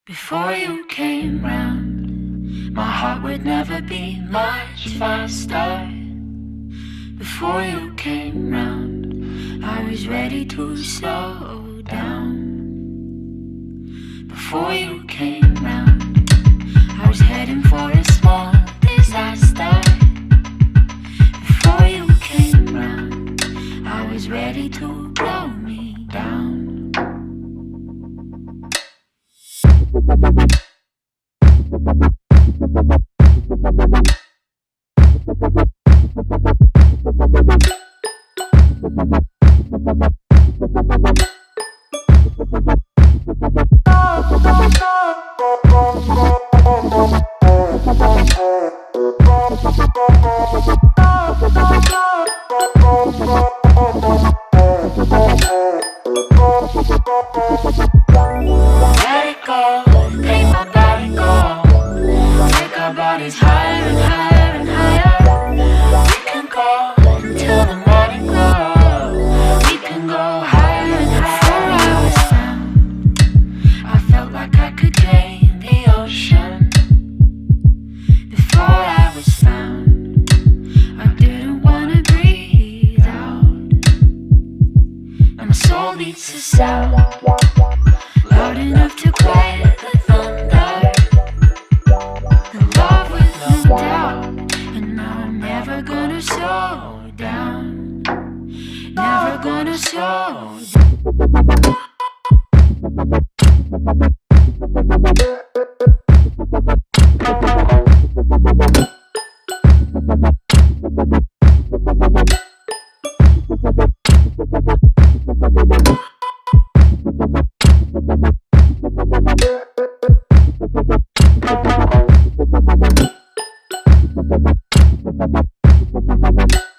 Before you came round, my heart would never beat much faster. Before you came round, I was ready to slow down. Before you came round, I was heading for a small disaster. Before you came round, I was ready to blow me down. Let it go, make my body go. Take our bodies higher and higher and higher. We can go until the morning glow. We can go higher and higher. Before I was found, I felt like I could drain the ocean. Before I was found, I didn't wanna breathe out. Now my soul beats a sound loud enough to quiet the thunder. The love with no doubt, and now I'm never gonna slow down. Never gonna slow down.